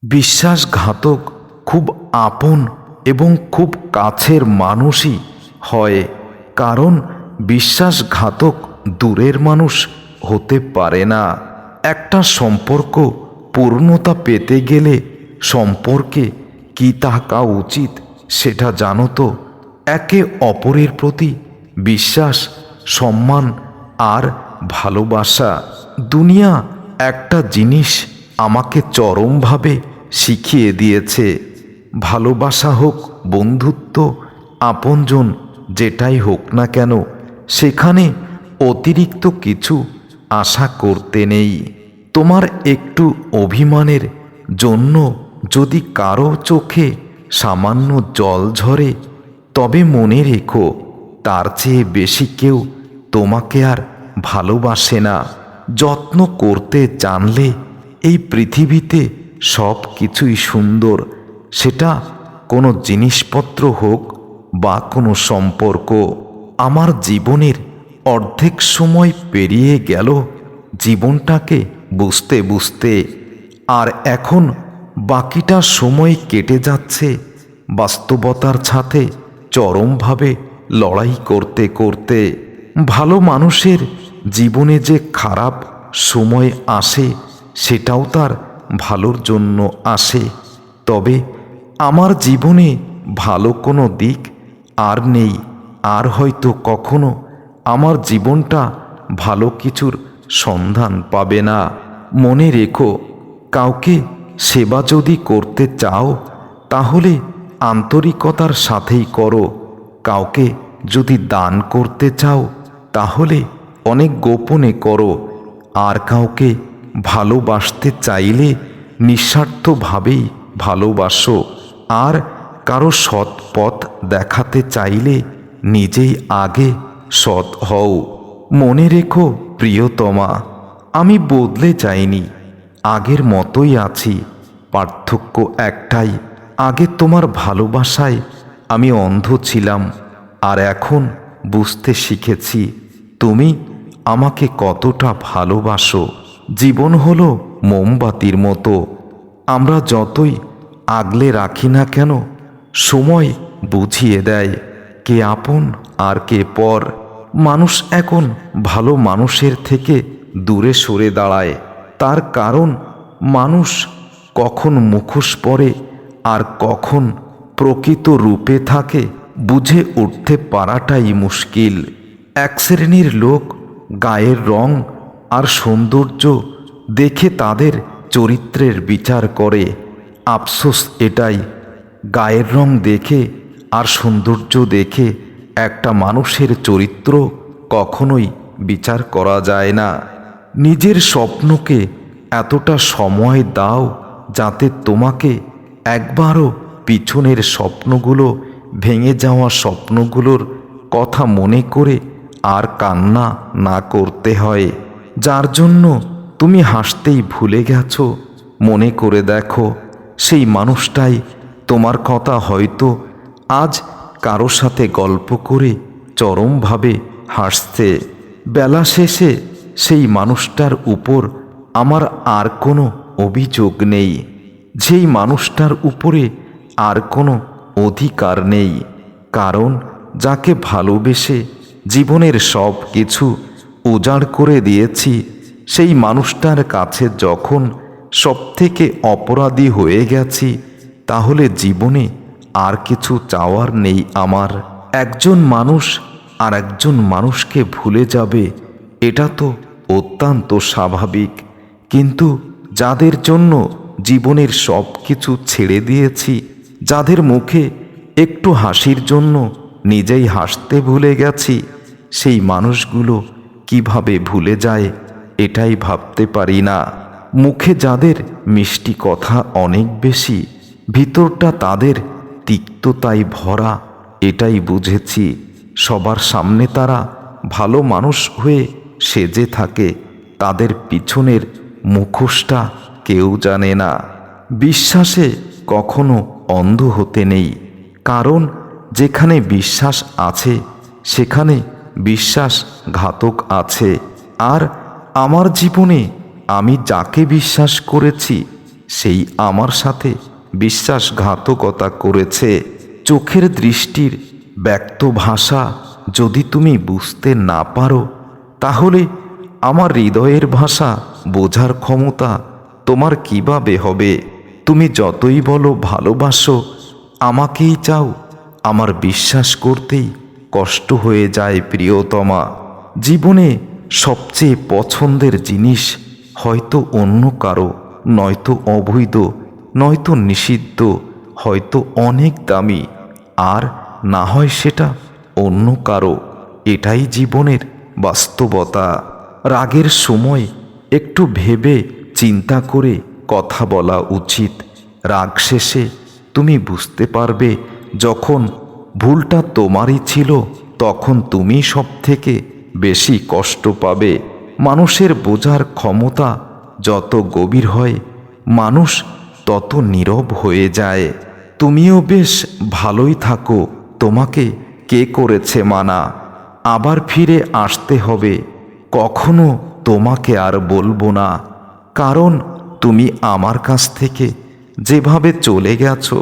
বিশ্বাসঘাতক খুব আপন এবং খুব কাছের মানুষই হয়, কারণ বিশ্বাসঘাতক দূরের মানুষ হতে পারে না। একটা সম্পর্ক পূর্ণতা পেতে গেলে সম্পর্কে কি থাকা উচিত সেটা জানো তো? একে অপরের প্রতি বিশ্বাস, সম্মান আর ভালোবাসা। দুনিয়া একটা জিনিস আমাকে চরমভাবে শিখিয়ে দিয়েছে, ভালোবাসা হোক, বন্ধুত্ব, আপনজন, যেটাই হোক না কেন, সেখানে অতিরিক্ত কিছু আশা করতে নেই। তোমার একটু অভিমানের জন্য যদি কারো চোখে সামান্য জল ঝরে, তবে মনে রেখো তার চেয়ে বেশি কেউ তোমাকে আর ভালোবাসে না। যত্ন করতে জানলে এই পৃথিবীতে সব কিছুই সুন্দর, সেটা কোনো জিনিসপত্র হোক বা কোনো সম্পর্ক। আমার জীবনের অর্ধেক সময় পেরিয়ে গেল জীবনটাকে বুঝতে বুঝতে, আর এখন বাকিটা সময় কেটে যাচ্ছে বাস্তবতার সাথে চরমভাবে লড়াই করতে করতে। ভালো মানুষের জীবনে যে খারাপ সময় আসে সেটাও তার ভালোর জন্য আসে। তবে আমার জীবনে ভালো কোনো দিক আর নেই, আর হয়তো কখনো আমার জীবনটা ভালো কিছুর সন্ধান পাবে না। মনে রেখো, কাউকে সেবা যদি করতে চাও তাহলে আন্তরিকতার সাথেই করো। কাউকে যদি দান করতে চাও তাহলে অনেক গোপনে করো। আর কাউকে ভালোবাসতে চাইলে নিঃস্বার্থভাবেই ভালোবাসো। আর কারো সৎ পথ দেখাতে চাইলে নিজেই আগে সৎ হও। মনে রেখো প্রিয়তমা, আমি বদলে যাইনি, আগের মতোই আছি। পার্থক্য একটাই, আগে তোমার ভালোবাসায় আমি অন্ধ ছিলাম, আর এখন বুঝতে শিখেছি তুমি আমাকে কতটা ভালোবাসো। জীবন হলো মোমবাতির মতো, আমরা যতই আগলে রাখি না কেন সময় বুঝিয়ে দেয় কে আপন আর কে পর। মানুষ এখন ভালো মানুষের থেকে দূরে সরে দাঁড়ায়, তার কারণ মানুষ কখন মুখোশ পরে আর কখন প্রকৃত রূপে থাকে বুঝে উঠতে পারাটাই মুশকিল। এক শ্রেণীর লোক গায়ের রং আর সৌন্দর্য দেখে তাদের চরিত্রের বিচার করে। আফসোস এটাই, গায়ের রং দেখে আর সৌন্দর্য দেখে একটা মানুষের চরিত্র কখনোই বিচার করা যায় না। নিজের স্বপ্নকে এতটা সময় দাও যাতে তোমাকে একবারও পিছনের স্বপ্নগুলো, ভেঙে যাওয়া স্বপ্নগুলোর কথা মনে করে আর কান্না না করতে হয়। যার জন্য তুমি হাসতেই ভুলে গেছো, মনে করে দেখো সেই মানুষটাই তোমার কথা হয়তো আজ কারো সাথে গল্প করে চরমভাবে হাসছে। বেলা শেষে সেই মানুষটার উপর আমার আর কোনো অভিযোগ নেই, যেই মানুষটার উপরে আর কোনো অধিকার নেই। কারণ যাকে ভালোবেসে জীবনের সব কিছু উজাড় করে দিয়েছি, সেই মানুষটার কাছে যখন সবথেকে অপরাধী হয়ে গেছি, তাহলে জীবনে আর কিছু চাওয়ার নেই আমার। একজন মানুষ আর একজন মানুষকে ভুলে যাবে, এটা তো অত্যন্ত স্বাভাবিক। কিন্তু যাদের জন্য জীবনের সব কিছু ছেড়ে দিয়েছি, যাদের মুখে একটু হাসির জন্য নিজেই হাসতে ভুলে গেছি, সেই মানুষগুলো কিভাবে ভুলে যায় এটাই ভাবতে পারি না। মুখে যাদের মিষ্টি কথা অনেক বেশি, ভিতরটা তাদের তিক্ততায় ভরা, এটাই বুঝেছি। সবার সামনে তারা ভালো মানুষ হয়ে সেজে থাকে, তাদের পিছনের মুখোশটা কেউ জানে না। বিশ্বাসে কখনো অন্ধ হতে নেই, কারণ যেখানে বিশ্বাস আছে সেখানে বিশ্বাসঘাতক আছে। আর আমার জীবনে আমি যাকে বিশ্বাস করেছি সেই আমার সাথে বিশ্বাসঘাতকতা করেছে। চোখের দৃষ্টির ব্যক্ত ভাষা যদি তুমি বুঝতে না পারো, তাহলে আমার হৃদয়ের ভাষা বোঝার ক্ষমতা তোমার কিভাবে হবে? তুমি যতই বলো ভালোবাসো, আমাকেই চাও, আমার বিশ্বাস করতেই কষ্ট হয়ে যায় প্রিয়তমা। জীবনে সবচেয়ে পছন্দের জিনিস হয়তো অন্য কারো, নয়তো অবৈধ, নয়তো নিষিদ্ধ, হয়তো অনেক দামি, আর না হয় সেটা অন্য কারো। এটাই জীবনের বাস্তবতা। রাগের সময় একটু ভেবে চিন্তা করে কথা বলা উচিত। রাগ শেষে তুমি বুঝতে পারবে, যখন ভুলটা তোমারই ছিল, তখন তুমি সব থেকে বেশি কষ্ট পাবে। মানুষের বোঝার ক্ষমতা যত গভীর হয়, মানুষ তত নীরব হয়ে যায়। তুমিও বেশ ভালোই থাকো, তোমাকে কে করেছে মানা? আবার ফিরে আসতে হবে, কখনো তোমাকে আর বলবো না। কারণ তুমি আমার কাছ থেকে যেভাবে চলে গেছো,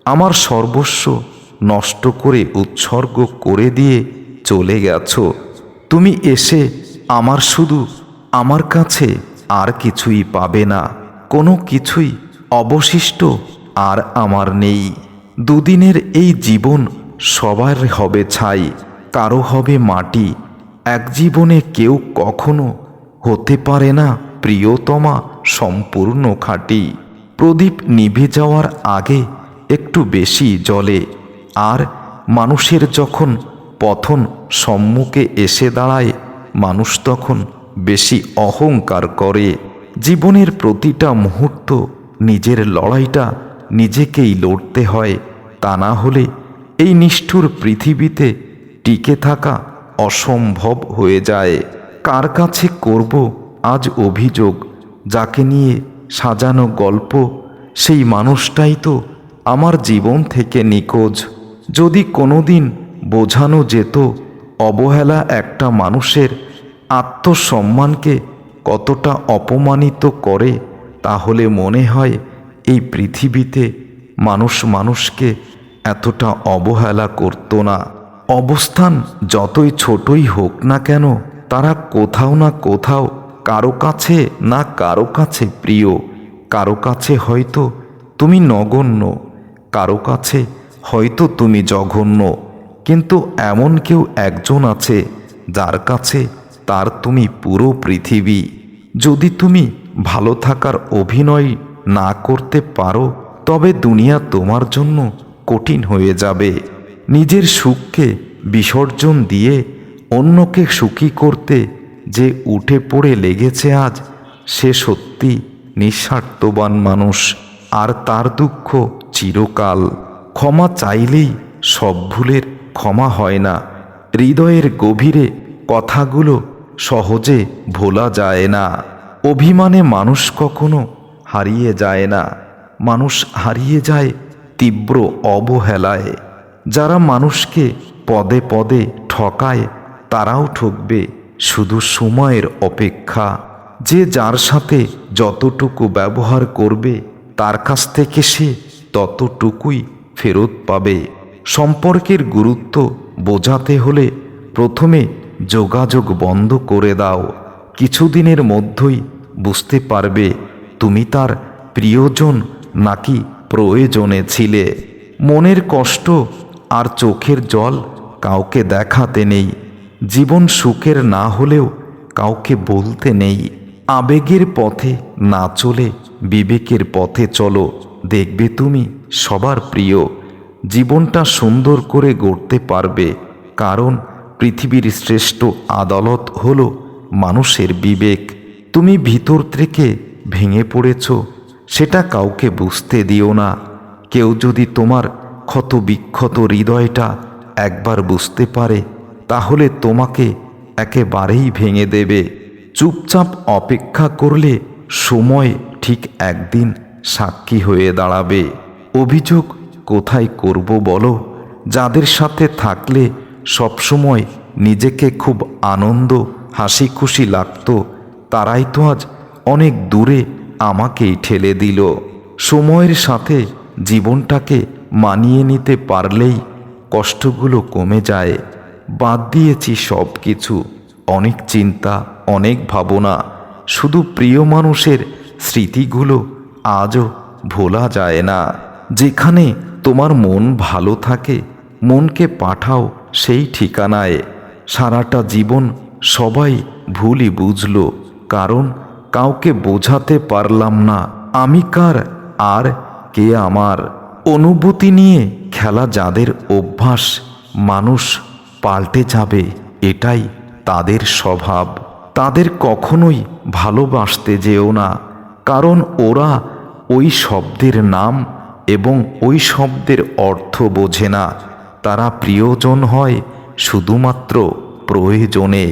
আমার সর্বস্ব নষ্ট করে উৎসর্গ করে দিয়ে চলে গেছো। তুমি এসে আমার কাছে আর কিছুই পাবে না, কোনো কিছুই অবশিষ্ট আর আমার নেই। দুদিনের এই জীবন সবার হবে ছাই, কারো হবে মাটি। এক জীবনে কেউ কখনো হতে পারে না প্রিয়তমা সম্পূর্ণ খাঁটি। প্রদীপ নিভে যাওয়ার আগে একটু বেশি জ্বলে, আর মানুষের যখন পতন সম্মুখে এসে দাঁড়ায়, মানুষ তখন বেশি অহংকার করে। জীবনের প্রতিটা মুহূর্ত নিজের লড়াইটা নিজেকেই লড়তে হয়, তা না হলে এই নিষ্ঠুর পৃথিবীতে টিকে থাকা অসম্ভব হয়ে যায়। কার কাছে করব আজ অভিযোগ? যাকে নিয়ে সাজানো গল্প, সেই মানুষটাই তো আমার জীবন থেকে নিখোঁজ। যদি কোনোদিন বোঝানো যেত অবহেলা একটা মানুষের আত্মসম্মানকে কতটা অপমানিত করে, তাহলে মনে হয় এই পৃথিবীতে মানুষ মানুষকে এতটা অবহেলা করত না। অবস্থান যতই ছোটই হোক না কেন, তারা কোথাও না কোথাও কারো কাছে না কারো কাছে প্রিয়। কারো কাছে হয়তো তুমি নগণ্য, কারো কাছে হয়তো তুমি জঘন্য, কিন্তু এমন কেউ একজন আছে যার কাছে তার তুমি পুরো পৃথিবী। যদি তুমি ভালো থাকার অভিনয় না করতে পারো, তবে দুনিয়া তোমার জন্য কঠিন হয়ে যাবে। নিজের সুখকে বিসর্জন দিয়ে অন্যকে সুখী করতে যে উঠে পড়ে লেগেছে আজ, সে সত্যি নিঃস্বার্থবান মানুষ, আর তার দুঃখ চিরকাল। ক্ষমা চাইলেই সব ভুলের ক্ষমা হয় না। হৃদয়ের গভীরে কথাগুলো সহজে ভোলা যায় না। অভিমানে মানুষ কখনো হারিয়ে যায় না, মানুষ হারিয়ে যায় তীব্র অবহেলায়। যারা মানুষকে পদে পদে ঠকায়, তারাও ঠকবে, শুধু সময়ের অপেক্ষা। যে যার সাথে যতটুকু ব্যবহার করবে, তার কাছ থেকে সে ততটুকুই ফেরত পাবে। সম্পর্কের গুরুত্ব বোঝাতে হলে প্রথমে যোগাযোগ বন্ধ করে দাও। কিছুদিনের মধ্যেই বুঝতে পারবে তুমি তার প্রিয়জন নাকি প্রয়োজনে ছিলে। মনের কষ্ট আর চোখের জল কাউকে দেখাতে নেই। জীবন সুখের না হলেও কাউকে বলতে নেই। আবেগের পথে না চলে বিবেকের পথে চলো, দেখবে তুমি সবার প্রিয়। জীবনটা সুন্দর করে গড়তে পারবে, কারণ পৃথিবীর শ্রেষ্ঠ আদালত হলো মানুষের বিবেক। তুমি ভিতর থেকে ভেঙে পড়েছ, সেটা কাউকে বুঝতে দিও না। কেউ যদি তোমার ক্ষত বিক্ষত হৃদয়টা একবার বুঝতে পারে, তাহলে তোমাকে একেবারেই ভেঙে দেবে। চুপচাপ অপেক্ষা করলে সময় ঠিক একদিন সাক্ষী হয়ে দাঁড়াবে। অভিযোগ কোথায় করব বলো? যাদের সাথে থাকলে সবসময় নিজেকে খুব আনন্দ হাসি খুশি লাগতো, তারাই তো আজ অনেক দূরে আমাকেই ঠেলে দিল। সময়ের সাথে জীবনটাকে মানিয়ে নিতে পারলেই কষ্টগুলো কমে যায়। বাদ দিয়েছি সব কিছু, অনেক চিন্তা, অনেক ভাবনা। শুধু প্রিয় মানুষের স্মৃতিগুলো আজও ভোলা যায় না। যেখানে তোমার মন ভালো থাকে, মনকে পাঠাও সেই ঠিকানায়। সারাটা জীবন সবাই ভুলই বুঝলো, কারণ কাউকে বোঝাতে পারলাম না আমি কার আর কে আমার। অনুভূতি নিয়ে খেলা যাদের অভ্যাস, মানুষ পাল্টে যাবে এটাই তাদের স্বভাব। তাদের কখনোই ভালোবাসতে যেও না, কারণ ওরা ওই শব্দের নাম এবং ওই শব্দের অর্থ বোঝে না। তারা প্রিয়জন হয় শুধুমাত্র প্রয়োজনে।